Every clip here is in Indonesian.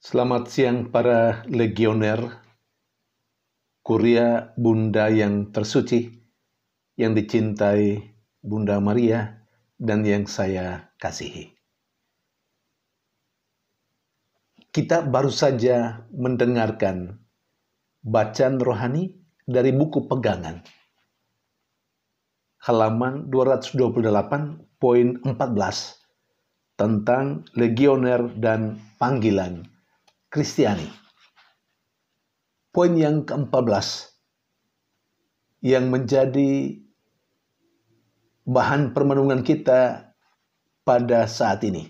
Selamat siang para legioner, kuria Bunda yang tersuci, yang dicintai Bunda Maria, dan yang saya kasihi. Kita baru saja mendengarkan bacaan rohani dari buku Pegangan, halaman 228, poin 14, tentang legioner dan panggilan Kristiani. Poin yang ke-14 yang menjadi bahan permenungan kita pada saat ini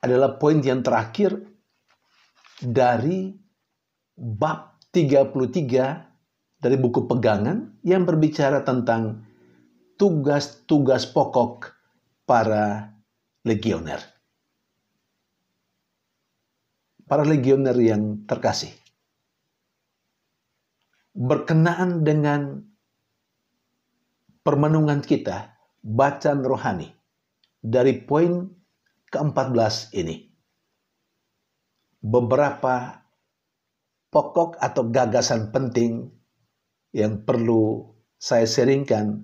adalah poin yang terakhir dari bab 33 dari buku Pegangan yang berbicara tentang tugas-tugas pokok para legioner. Para legioner yang terkasih, berkenaan dengan permenungan kita, bacaan rohani dari poin ke-14 ini, beberapa pokok atau gagasan penting yang perlu saya sharingkan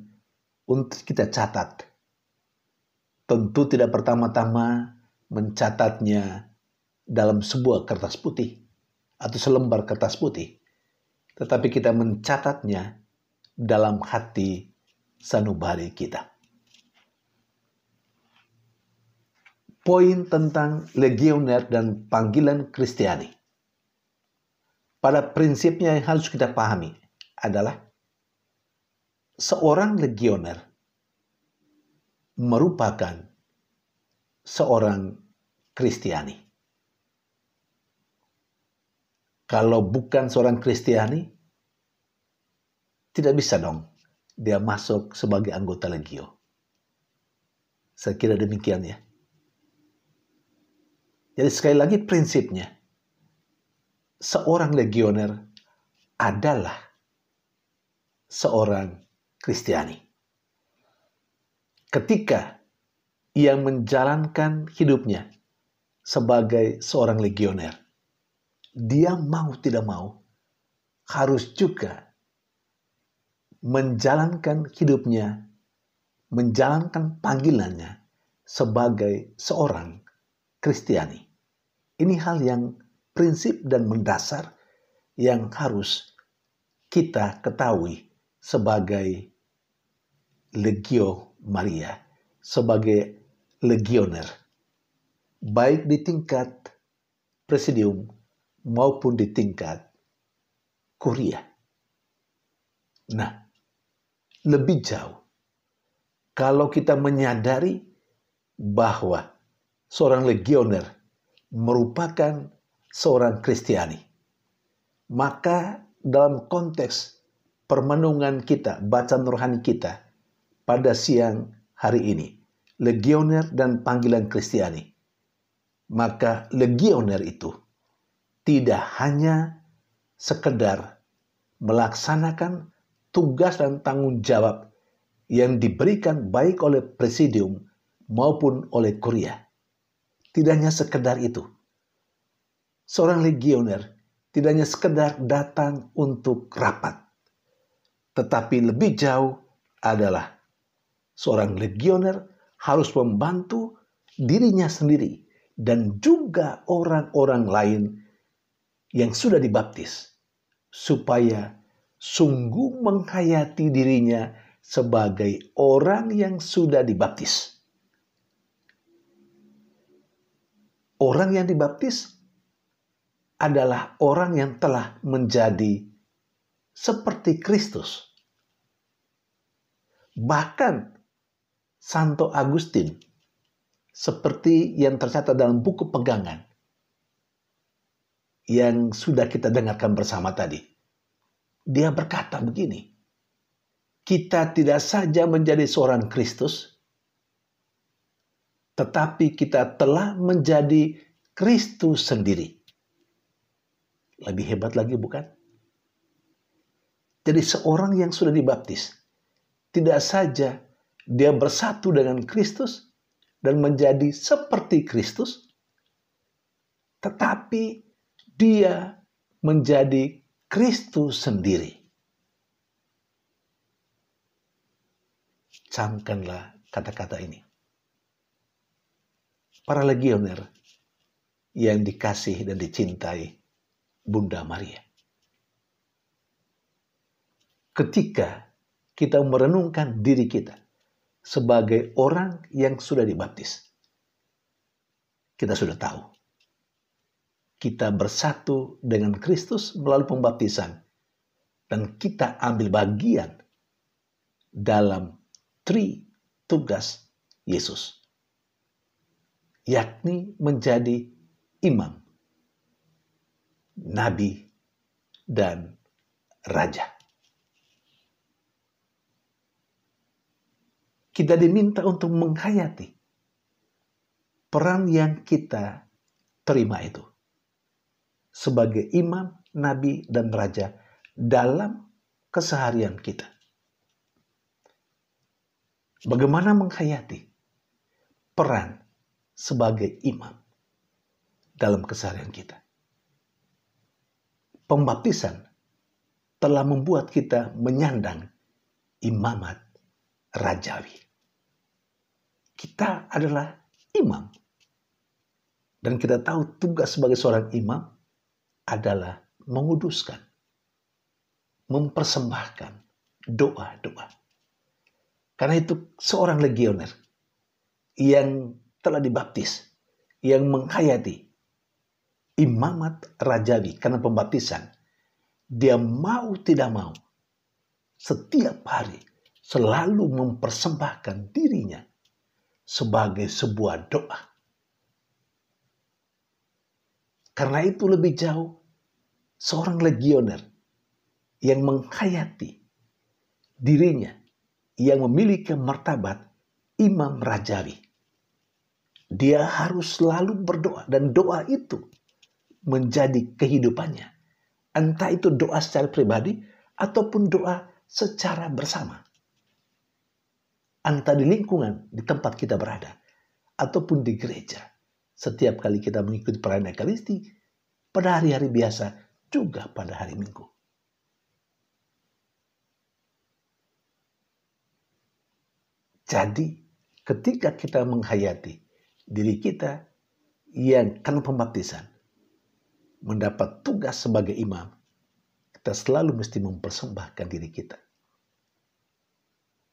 untuk kita catat. Tentu tidak pertama-tama mencatatnya dalam sebuah kertas putih atau selembar kertas putih, tetapi kita mencatatnya dalam hati sanubari kita. Poin tentang legioner dan panggilan Kristiani. Pada prinsipnya yang harus kita pahami adalah seorang legioner merupakan seorang Kristiani. Kalau bukan seorang Kristiani, tidak bisa dong dia masuk sebagai anggota legio. Saya kira demikian ya. Jadi sekali lagi prinsipnya, seorang legioner adalah seorang Kristiani. Ketika ia menjalankan hidupnya sebagai seorang legioner, dia mau tidak mau harus juga menjalankan hidupnya, menjalankan panggilannya sebagai seorang Kristiani. Ini hal yang prinsip dan mendasar yang harus kita ketahui sebagai Legio Maria, sebagai legioner, baik di tingkat presidium maupun di tingkat kuria. Nah, lebih jauh, kalau kita menyadari bahwa seorang legioner merupakan seorang Kristiani, maka dalam konteks permenungan kita, bacaan rohani kita pada siang hari ini, legioner dan panggilan Kristiani, maka legioner itu tidak hanya sekedar melaksanakan tugas dan tanggung jawab yang diberikan baik oleh presidium maupun oleh kuria. Tidak hanya sekedar itu. Seorang legioner tidak hanya sekedar datang untuk rapat, tetapi lebih jauh adalah seorang legioner harus membantu dirinya sendiri dan juga orang-orang lain yang sudah dibaptis, supaya sungguh menghayati dirinya sebagai orang yang sudah dibaptis. Orang yang dibaptis adalah orang yang telah menjadi seperti Kristus. Bahkan Santo Agustin, seperti yang tercatat dalam buku Pegangan yang sudah kita dengarkan bersama tadi, dia berkata begini, kita tidak saja menjadi seorang Kristus, tetapi kita telah menjadi Kristus sendiri. Lebih hebat lagi bukan? Jadi seorang yang sudah dibaptis, tidak saja dia bersatu dengan Kristus dan menjadi seperti Kristus, tetapi dia menjadi Kristus sendiri. Camkanlah kata-kata ini. Para legioner yang dikasih dan dicintai Bunda Maria. Ketika kita merenungkan diri kita sebagai orang yang sudah dibaptis, kita sudah tahu kita bersatu dengan Kristus melalui pembaptisan dan kita ambil bagian dalam tugas Yesus, yakni menjadi imam, nabi, dan raja. Kita diminta untuk menghayati peran yang kita terima itu sebagai imam, nabi, dan raja dalam keseharian kita. Bagaimana menghayati peran sebagai imam dalam keseharian kita? Pembaptisan telah membuat kita menyandang imamat rajawi. Kita adalah imam. Dan kita tahu tugas sebagai seorang imam adalah menguduskan, mempersembahkan doa-doa. Karena itu seorang legioner yang telah dibaptis, yang menghayati imamat rajawi karena pembaptisan, dia mau tidak mau setiap hari selalu mempersembahkan dirinya sebagai sebuah doa. Karena itu lebih jauh seorang legioner yang menghayati dirinya yang memiliki martabat imam rajawi. Dia harus selalu berdoa dan doa itu menjadi kehidupannya. Entah itu doa secara pribadi ataupun doa secara bersama. Entah di lingkungan di tempat kita berada ataupun di gereja. Setiap kali kita mengikuti perayaan Ekaristi pada hari-hari biasa juga pada hari Minggu. Jadi ketika kita menghayati diri kita yang karena pembaptisan mendapat tugas sebagai imam, kita selalu mesti mempersembahkan diri kita.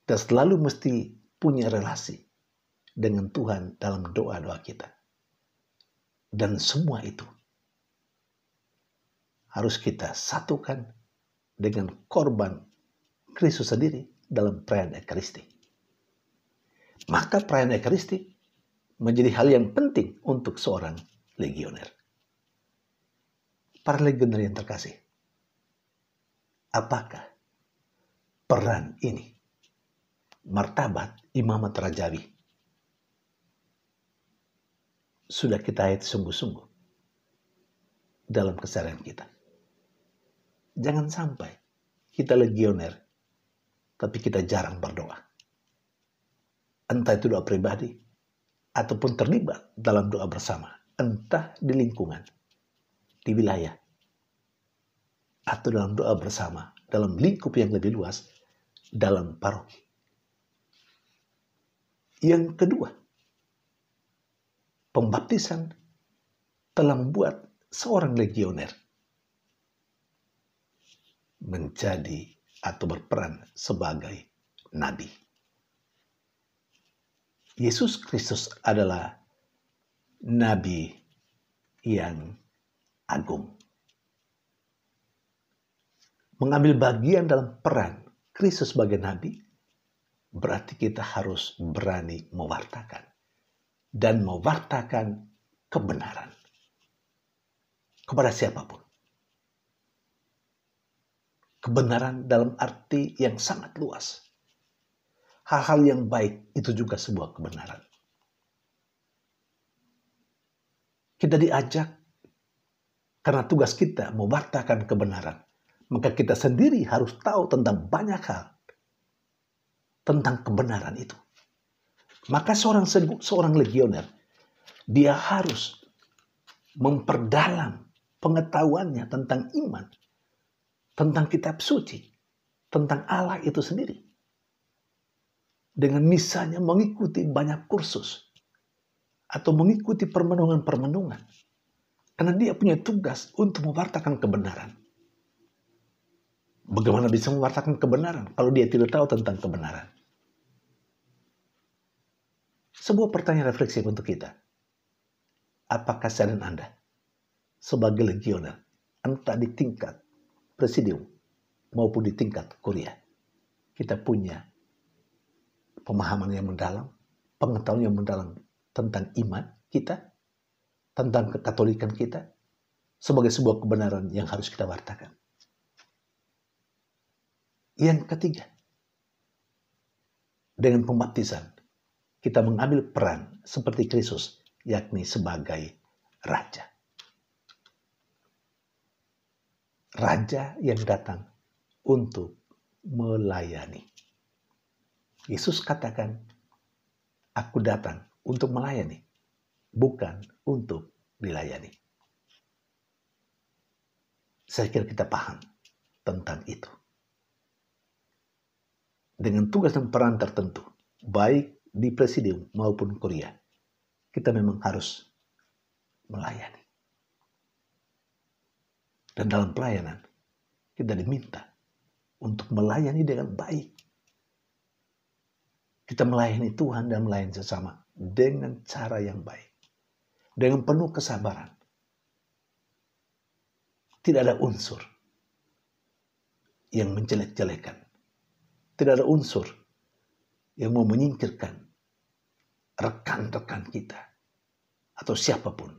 Kita selalu mesti punya relasi dengan Tuhan dalam doa-doa kita. Dan semua itu harus kita satukan dengan korban Kristus sendiri dalam perayaan Ekaristi. Maka perayaan Ekaristi menjadi hal yang penting untuk seorang legioner. Para legioner yang terkasih, apakah peran ini, martabat imamat rajawi, sudah kita hayati sungguh-sungguh dalam keseharian kita? Jangan sampai kita legioner, tapi kita jarang berdoa. Entah itu doa pribadi, ataupun terlibat dalam doa bersama. Entah di lingkungan, di wilayah, atau dalam doa bersama, dalam lingkup yang lebih luas, dalam paroki. Yang kedua, pembaptisan telah membuat seorang legioner menjadi atau berperan sebagai nabi. Yesus Kristus adalah nabi yang agung. Mengambil bagian dalam peran Kristus sebagai nabi berarti kita harus berani mewartakan dan mewartakan kebenaran kepada siapapun. Kebenaran dalam arti yang sangat luas. Hal-hal yang baik itu juga sebuah kebenaran. Kita diajak karena tugas kita mewartakan kebenaran. Maka kita sendiri harus tahu tentang banyak hal tentang kebenaran itu. Maka seorang legioner, dia harus memperdalam pengetahuannya tentang iman, tentang kitab suci, tentang Allah itu sendiri. Dengan misalnya mengikuti banyak kursus atau mengikuti permenungan-permenungan. Karena dia punya tugas untuk mewartakan kebenaran. Bagaimana bisa mewartakan kebenaran kalau dia tidak tahu tentang kebenaran? Sebuah pertanyaan refleksi untuk kita. Apakah saya dan Anda sebagai legioner, entah di tingkat presidium maupun di tingkat kuliah, kita punya pemahaman yang mendalam, pengetahuan yang mendalam tentang iman kita, tentang kekatolikan kita, sebagai sebuah kebenaran yang harus kita wartakan. Yang ketiga, dengan pembaptisan, kita mengambil peran seperti Kristus, yakni sebagai Raja. Raja yang datang untuk melayani. Yesus katakan, aku datang untuk melayani, bukan untuk dilayani. Saya kira kita paham tentang itu. Dengan tugas dan peran tertentu, baik di presidium maupun kuliah, kita memang harus melayani. Dan dalam pelayanan, kita diminta untuk melayani dengan baik. Kita melayani Tuhan dan melayani sesama dengan cara yang baik. Dengan penuh kesabaran. Tidak ada unsur yang menjelek-jelekan. Tidak ada unsur yang mau menyingkirkan rekan-rekan kita atau siapapun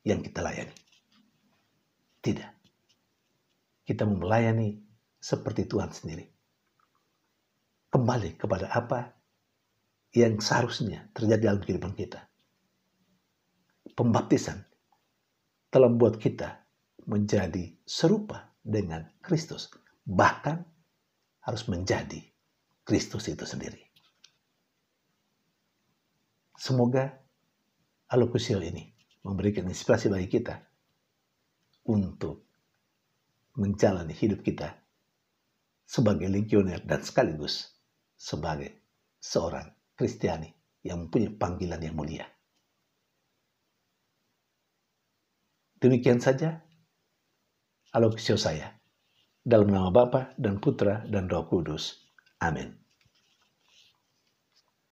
yang kita layani. Tidak. Kita mau melayani seperti Tuhan sendiri. Kembali kepada apa yang seharusnya terjadi dalam kehidupan kita. Pembaptisan telah membuat kita menjadi serupa dengan Kristus. Bahkan harus menjadi Kristus itu sendiri. Semoga Alokusio ini memberikan inspirasi bagi kita untuk menjalani hidup kita sebagai legioner dan sekaligus sebagai seorang Kristiani yang mempunyai panggilan yang mulia. Demikian saja Alokusio saya. Dalam nama Bapa dan Putra dan Roh Kudus. Amin.